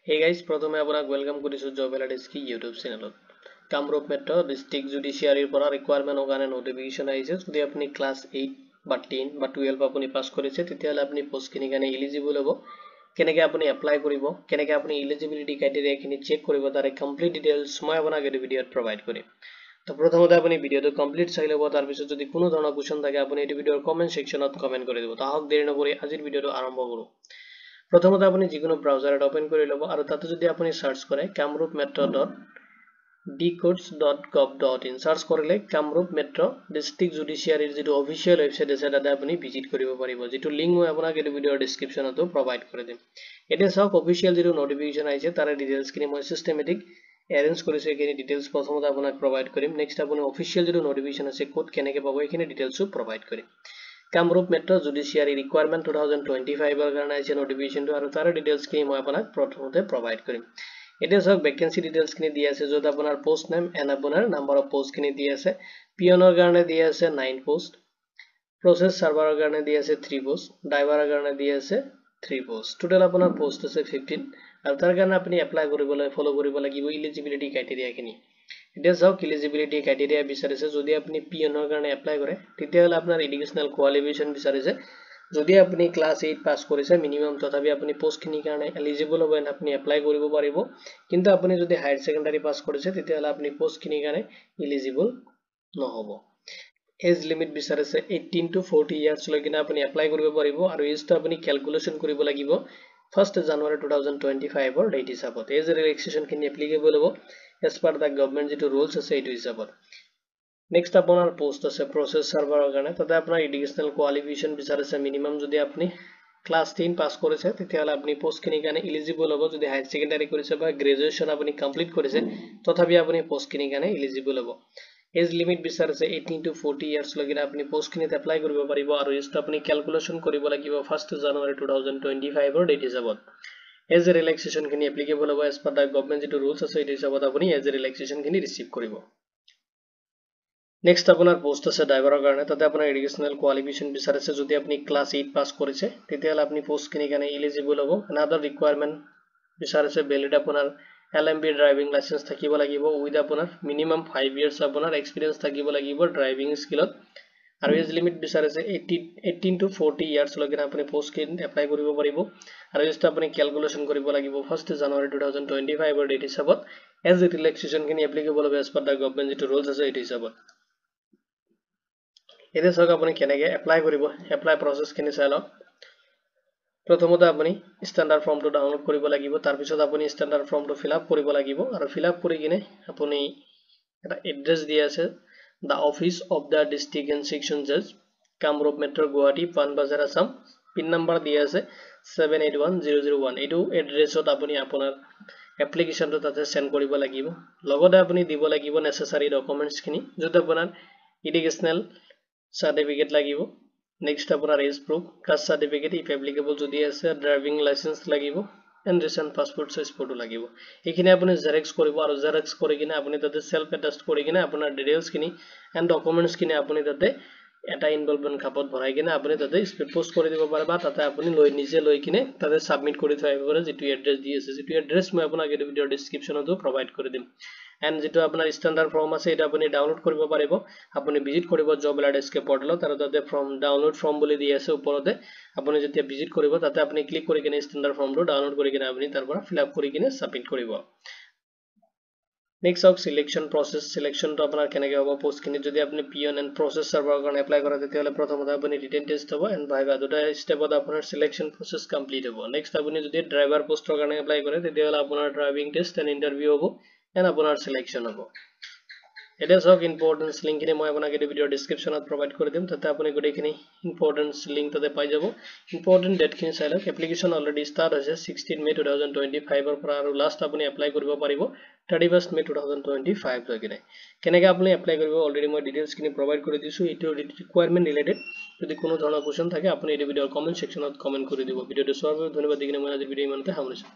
Hey guys, প্ৰথমে আপোনাক welcome কৰিছো জব এলাৰ্টছ কি ইউটিউব চেনেলত। কামৰূপ মেট্ৰ ডিস্ট্ৰিক্ট জুডিচিয়াৰীৰ পৰা ৰিকোয়াৰমেন্টৰ কাৰণে নোটিফিকেশন আহিছে। যদি আপুনি ক্লাছ 8 বা 10 বা 12 আপুনি পাস কৰিছে তেতিয়াহলে আপুনি পোষ্টখিনিৰ কাৰণে এলিজিবল হ'ব। কেনেকৈ আপুনি এপ্লাই কৰিব, কেনেকৈ আপুনি এলিজিবিলিটি ক্ৰাইটেৰিয়াখিনি চেক কৰিব, তাৰে কমপ্লিট ডিটেইলছ মই আপোনাক এই ভিডিঅ'ত প্ৰভাইড কৰিম। তো প্ৰথমতে আপুনি ভিডিঅ'টো কমপ্লিট চাই ল'ব, তাৰ পিছত যদি কোনো ধৰণৰ কোৱেশ্চন থাকে আপুনি এই ভিডিঅ'ৰ কমেন্ট সেকশনত কমেন্ট কৰি দিব। তাহক দেৰি নকৰি আজিৰ ভিডিঅ'টো আৰম্ভ কৰো। প্ৰথমতে আপুনি যিকোনো ব্ৰাউজাৰত ওপেন কৰি ল'ব আৰু তাতে যদি আপুনি সাৰ্চ কৰে kamrupmetro.dcodes.gov.in সাৰ্চ কৰিলে কামৰূপ মেট্ৰ ডিস্ট্ৰিক্ট জুডিচিয়াৰীৰ যিটো অফিচিয়েল ওয়েবসাইট আছে তাতে আপুনি ভিজিট কৰিব পাৰিব, যিটো লিংক মই আপোনাক এই ভিডিঅ'ৰ ডেসক্ৰিপচনতো প্ৰভাইড কৰি দিম। এতিয়া চাওক অফিচিয়েল যিটো নোটিফিকেশন আহিছে তাৰে ডিটেইলছখিনি মই সিস্টেমেটিক এৰেঞ্জ কৰিছো, এইখিনি ডিটেইলছ প্ৰথমতে আপোনাক প্ৰভাইড কৰিম। নেক্সট আপুনি অফিচিয়েল যিটো নোটিফিকেশন আছে ক'ত কেনেকৈ পাব এইখিনি ডিটেইলছও প্ৰভাইড কৰিম। কামৰূপ মেট্ৰ জুডিচিয়াৰী ৰিকোয়াৰমেন্ট 2025 ৰ কাৰণে আহিছে নোটিফিকেশনটো আৰু তাৰ ডিটেইলছখিনি মই আপোনাক প্ৰথমতে প্ৰভাইড কৰিম। এতিয়া চাওক ভ্যাকেন্সি ডিটেইলছখিনি দিয়া আছে, য'ত আপোনাৰ পোষ্ট নেম এণ্ড আপোনাৰ নাম্বাৰ অফ পোষ্টখিনি দিয়া আছে। পিয়নৰ কাৰণে দিয়া আছে 9 পোষ্ট, প্ৰসেছ সাৰ্ভাৰৰ কাৰণে দিয়া আছে 3 পোষ্ট, ড্ৰাইভাৰৰ কাৰণে দিয়া আছে 3 পোষ্ট। টোটাল আপোনাৰ পোষ্ট আছে 15 আৰু তাৰ কাৰণে আপুনি এপ্লাই কৰিবলৈ ফলো কৰিব লাগিব এলিজিবিলিটি ক্ৰাইটেৰিয়াখিনি। এতিয়া চাওক এলিজিবিলিটি ক্ৰাইটেৰিয়া বিচাৰিছে, যদি আপুনি পিয়নৰ কাৰণে এপ্লাই কৰে তেতিয়াহলে আপোনাৰ এডুকেশনাল কোৱালিফিকেশন বিচাৰিছে। যদি আপুনি ক্লাছ 8 পাস কৰিছে মিনিমাম, তথাপি আপুনি পোষ্টখিনিৰ কাৰণে এলিজিবল হ'ব, আপুনি এপ্লাই কৰিব পাৰিব। কিন্তু আপুনি যদি হায়াৰ সেকেন্ডাৰী পাস কৰিছে তেতিয়াহলে আপুনি পোষ্টখিনিৰ কাৰণে এলিজিবল নহব। এজ লিমিট বিচাৰিছে 18 to 40 ইয়াৰ্ছ লৈকে আপুনি এপ্লাই কৰিব পাৰিব আৰু এজটো আপুনি ক্যালকুলেশন কৰিব লাগিব 1 জানুৱাৰী 2025 ৰ ডেট হিচাপত। এজ ৰিলেক্সেশনখিনি এপ্লিকেবল হ'ব as per the government যিটো rules আছে এইটো হিচাপত। নেক্সট আপোনাৰ পোষ্ট আছে প্ৰসেছ সাৰ্ভাৰৰ কাৰণে, তাতে আপোনাৰ এডুকেশনাল কোৱালিফিকেশন বিচাৰিছে মিনিমাম। যদি আপুনি ক্লাছ 10 পাস কৰিছে তেতিয়াহলে আপুনি পোষ্টখিনিৰ কাৰণে এলিজিবল হ'ব। যদি হায়াৰ সেকেন্ডাৰী কৰিছে বা গ্ৰেজুৱেচন আপুনি কমপ্লিট কৰিছে তথাপি আপুনি পোষ্টখিনিৰ কাৰণে এলিজিবল হ'ব। এজ লিমিট বিচাৰিছে 18 to 40 ইয়াৰ্ছ লৈকে আপুনি পোষ্টখিনিত এপ্লাই কৰিব পাৰিব আৰু এজটো আপুনি ক্যালকুলেশন কৰিব লাগিব 1 জানুৱাৰী 2025 ৰ ডেট হিচাপত। এজ ৰিলেক্সেশনখিনি এপ্লিকেবল হ'ব as per the government যিটো rules আছে এইটো হিচাপত আপুনি এজ ৰিলেক্সেশনখিনি ৰিসিভ কৰিব। নেক্সট আপোনাৰ পোষ্ট আছে ড্ৰাইভাৰৰ কাৰণে, তাতে আপোনাৰ এডুকেশনাল কোৱালিফিকেশন বিচাৰিছে। যদি আপুনি ক্লাছ 8 পাস কৰিছে তেতিয়াহলে আপুনি পোষ্টখিনিৰ কাৰণে এলিজিবল হ'ব। আনাদাৰ ৰিকোয়াৰমেন্ট বিচাৰিছে ভ্যালিড আপোনাৰ LMB ড্ৰাইভিং লাইসেন্স থাকিব লাগিব উইথ আপোনাৰ মিনিমাম 5 ইয়াৰ্ছ আপোনাৰ এক্সপিৰিয়েন্স থাকিব লাগিব ড্ৰাইভিং স্কিলত। আৰু এজ লিমিট বিচাৰিছে 18 to 40 ইয়াৰ্ছ লৈকে আপুনি পোষ্টখিনিত এপ্লাই কৰিব পাৰিব আৰু এজটো আপুনি ক্যালকুলেশন কৰিব লাগিব 1 জানুৱাৰী 2025 ৰ ডেট হিচাপত। এজ ৰিলেক্সেশনখিনি এপ্লিকেবল হ'ব as per the government যিটো rules আছে এইটো হিচাপত। এতিয়া চাওক আপুনি কেনেকৈ এপ্লাই কৰিব, এপ্লাই প্ৰসেছখিনি চাই লওক। প্ৰথমতে আপুনি ষ্টেণ্ডাৰ্ড ফৰ্মটো ডাউনলোড কৰিব লাগিব, তাৰ পিছত আপুনি ষ্টেণ্ডাৰ্ড ফৰ্মটো ফিলআপ কৰিব লাগিব আৰু ফিলআপ কৰি কিনে আপুনি এটা এড্ৰেছ দিয়া আছে the office of the district and section judge Kamrup metro Guwahati Panbazar Assam, pin number দিয়া আছে 781001। এইটো এড্ৰেছত আপুনি আপোনাৰ এপ্লিকেশনটো তাতে সেন্ড কৰিব লাগিব। লগতে আপুনি দিব লাগিব নেসেসাৰী ডকুমেন্টছখিনি, য'ত আপোনাৰ এডুকেশনাল সাৰ্টিফিকেট লাগিব। নেক্সট আপোনাৰ age proof, caste certificate if applicable যদি আছে, ড্ৰাইভিং লাইসেন্স লাগিব and recent passport size photo লাগিব। এইখিনি আপুনি জেৰক্স কৰিব আৰু জেৰক্স কৰি কিনে আপুনি তাতে সেলফ এটাষ্ট কৰি কিনে আপোনাৰ ডিটেইলছখিনি এণ্ড ডকুমেন্টছখিনি আপুনি তাতে এটা ইনভলভমেন্ট কাপত ভৰাই কিনে আপুনি তাতে স্পীড পোষ্ট কৰি দিব পাৰে বা তাতে আপুনি নিজে লৈ কিনে তাতে সাবমিট কৰি থৈ আহিব পাৰে যিটো এড্ৰেছ দি আছে, যিটো এড্ৰেছ মই আপোনাক এই ভিডিঅ'ৰ ডেসক্ৰিপচনতো প্ৰভাইড কৰি দিম। এণ্ড যিটো আপোনাৰ ষ্টেণ্ডাৰ্ড ফৰ্ম আছে এটা আপুনি ডাউনলোড কৰিব পাৰিব। আপুনি ভিজিট কৰিব জব এলাৰ্টছ পৰ্টেলত আৰু তাতে ফৰ্ম ডাউনলোড ফৰ্ম বুলি দি আছে ওপৰতে। আপুনি যেতিয়া ভিজিট কৰিব তাতে আপুনি ক্লিক কৰি কিনে ষ্টেণ্ডাৰ্ড ফৰ্মটো ডাউনলোড কৰি কিনে আপুনি তাৰ পৰা ফিলআপ কৰি কিনে সাবমিট কৰিব। নেক্সট সিলেকশন প্ৰসেছ, সিলেকশনটো আপোনাৰ কেনেকৈ হ'ব পোষ্টখিনিত। যদি আপুনি পিয়ন এণ্ড প্ৰসেছ সাৰ্ভাৰৰ কাৰণে এপ্লাই কৰে তেতিয়াহলে প্ৰথমতে আপুনি ৰিটেন টেষ্ট হ'ব এণ্ড ভাইভা দুটা ষ্টেপত আপোনাৰ সিলেকশন প্ৰসেছ কমপ্লিট হ'ব। নেক্সট আপুনি যদি ড্ৰাইভাৰ পোষ্টৰ কাৰণে এপ্লাই কৰে তেতিয়াহলে আপোনাৰ ড্ৰাইভিং টেষ্ট এণ্ড ইণ্টাৰভিউ হ'ব এণ্ড আপোনাৰ সিলেকশন হ'ব। এটা চাওক ইম্পৰ্টেন্স লিংকখিনি মই আপোনাক এই ভিডিঅ'ৰ ডেসক্ৰিপচনত প্ৰভাইড কৰি দিম, তাতে আপুনি গোটেইখিনি ইম্পৰ্টেন্স লিংক তাতে পাই যাব। ইম্পৰ্টেন্ট ডেটখিনি চাই লওক। এপ্লিকেশন অলৰেডি ষ্টাৰ্ট হৈছে 16 মে 2025 ৰ পৰা আৰু লাষ্ট আপুনি এপ্লাই কৰিব পাৰিব 31 মে 2025 লৈকে। কেনেকৈ আপুনি এপ্লাই কৰিব অলৰেডি মই ডিটেইলছখিনি প্ৰভাইড কৰি দিছোঁ। এইটো ৰিকুৱাৰমেন্ট ৰিলেটেড যদি কোনো ধৰণৰ কোৱেশ্চন থাকে আপুনি এই ভিডিঅ'ৰ কমেন্ট সেকশনত কমেন্ট কৰি দিব। ভিডিঅ'টো চোৱাৰ বাবে ধন্যবাদ দি কিনে মই আজি ভিডিঅ' ইমানতে সামৰিছোঁ।